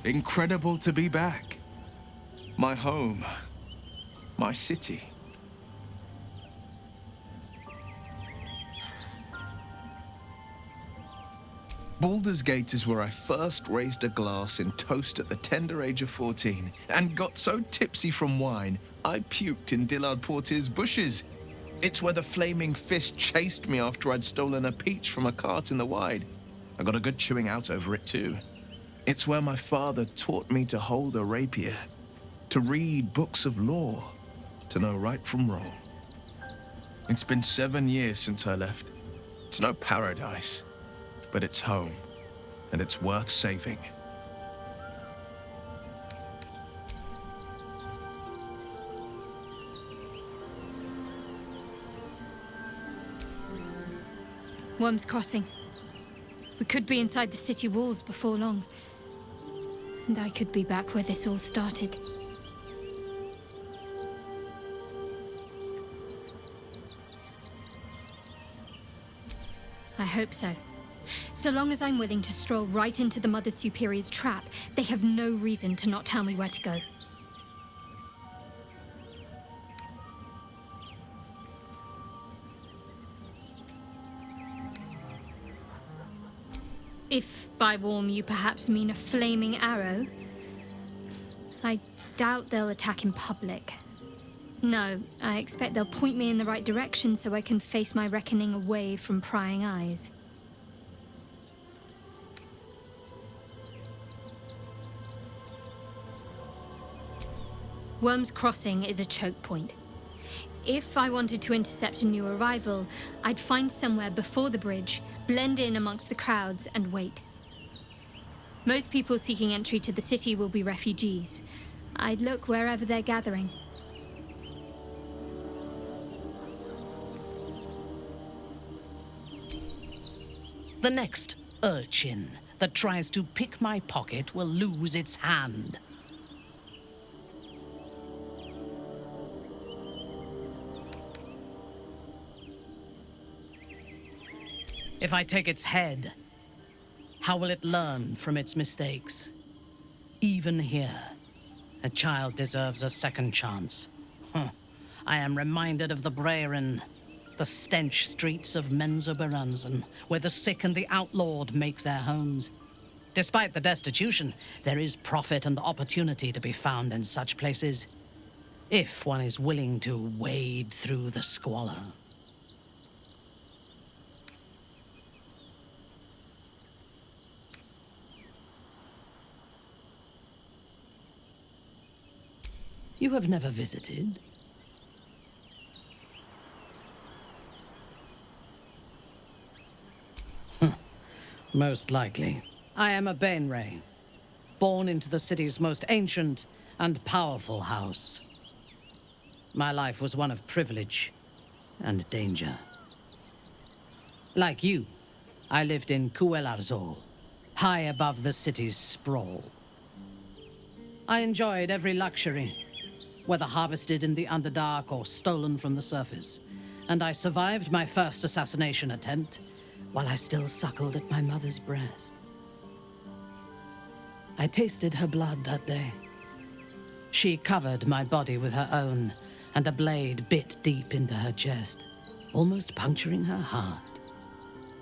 Incredible to be back. My home. My city. Baldur's Gate is where I first raised a glass in toast at the tender age of 14 and got so tipsy from wine, I puked in Dillard Portier's bushes. It's where the flaming fist chased me after I'd stolen a peach from a cart in the Wide. I got a good chewing out over it too. It's where my father taught me to hold a rapier, to read books of law, to know right from wrong. It's been 7 years since I left. It's no paradise, but it's home, and it's worth saving. Wyrm's Crossing. We could be inside the city walls before long. And I could be back where this all started. I hope so. So long as I'm willing to stroll right into the Mother Superior's trap, they have no reason to not tell me where to go. If by warm you perhaps mean a flaming arrow, I doubt they'll attack in public. No, I expect they'll point me in the right direction so I can face my reckoning away from prying eyes. Wyrm's Crossing is a choke point. If I wanted to intercept a new arrival, I'd find somewhere before the bridge, blend in amongst the crowds, and wait. Most people seeking entry to the city will be refugees. I'd look wherever they're gathering. The next urchin that tries to pick my pocket will lose its hand. If I take its head, how will it learn from its mistakes? Even here, a child deserves a second chance. I am reminded of the Brehren, the stench streets of Menzoberranzan, where the sick and the outlawed make their homes. Despite the destitution, there is profit and opportunity to be found in such places, if one is willing to wade through the squalor. You have never visited? Most likely. I am a Bainray, born into the city's most ancient and powerful house. My life was one of privilege and danger. Like you, I lived in Kuelarzol, high above the city's sprawl. I enjoyed every luxury, whether harvested in the Underdark or stolen from the surface, and I survived my first assassination attempt while I still suckled at my mother's breast. I tasted her blood that day. She covered my body with her own, and a blade bit deep into her chest, almost puncturing her heart.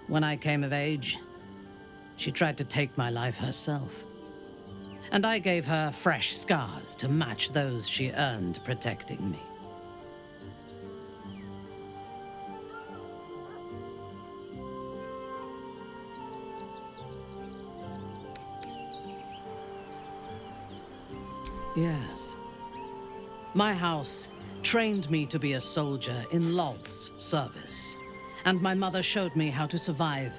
When I came of age, she tried to take my life herself, and I gave her fresh scars to match those she earned protecting me. Yes. My house trained me to be a soldier in Loth's service, and my mother showed me how to survive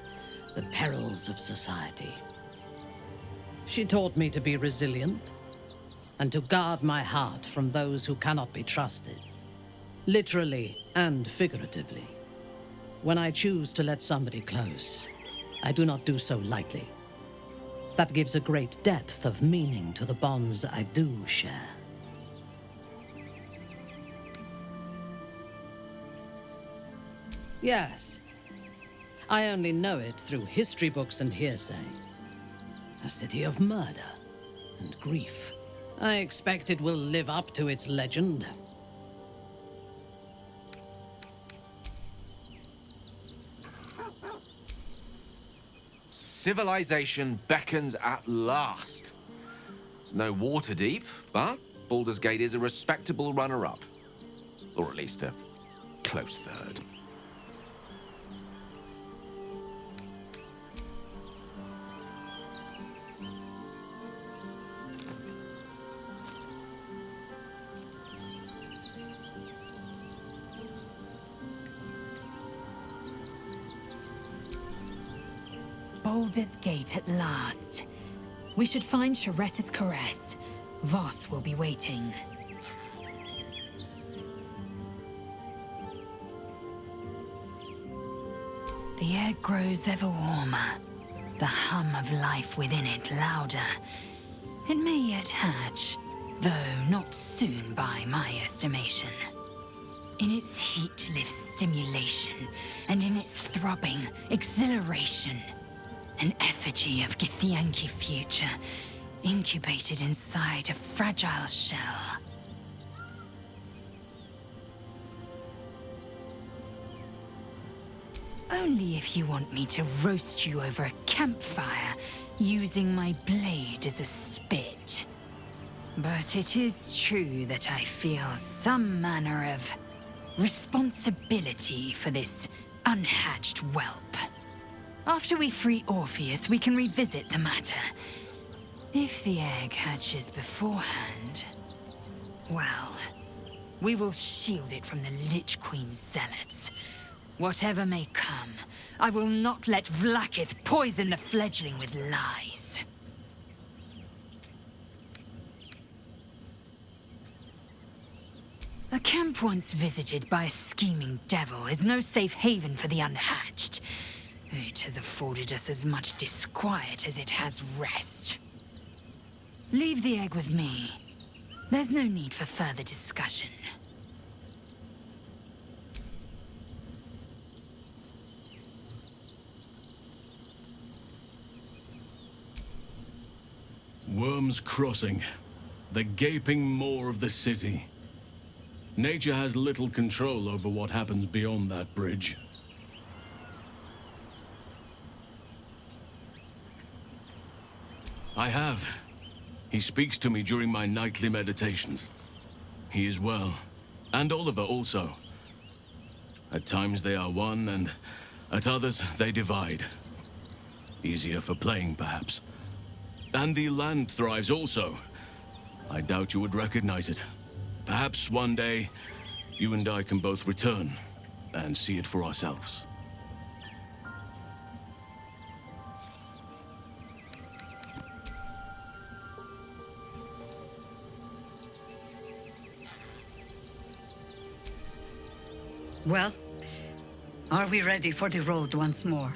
the perils of society. She taught me to be resilient and to guard my heart from those who cannot be trusted, literally and figuratively. When I choose to let somebody close, I do not do so lightly. That gives a great depth of meaning to the bonds I do share. Yes. I only know it through history books and hearsay. A city of murder and grief. I expect it will live up to its legend. Civilization beckons at last. It's no Waterdeep, but Baldur's Gate is a respectable runner-up. Or at least a close third. Baldur's Gate at last. We should find Sharess's caress. Voss will be waiting. The air grows ever warmer, the hum of life within it louder. It may yet hatch, though not soon by my estimation. In its heat lives stimulation, and in its throbbing, exhilaration. An effigy of Githyanki future, incubated inside a fragile shell. Only if you want me to roast you over a campfire, using my blade as a spit. But it is true that I feel some manner of responsibility for this unhatched whelp. After we free Orpheus, we can revisit the matter. If the egg hatches beforehand, well, we will shield it from the Lich Queen's zealots. Whatever may come, I will not let Vlaakith poison the fledgling with lies. A camp once visited by a scheming devil is no safe haven for the unhatched. It has afforded us as much disquiet as it has rest. Leave the egg with me. There's no need for further discussion. Wyrm's Crossing, the gaping maw of the city. Nature has little control over what happens beyond that bridge. I have. He speaks to me during my nightly meditations. He is well, and Oliver also. At times they are one, and at others they divide. Easier for playing, perhaps. And the land thrives also. I doubt you would recognize it. Perhaps one day, you and I can both return and see it for ourselves. Well, are we ready for the road once more?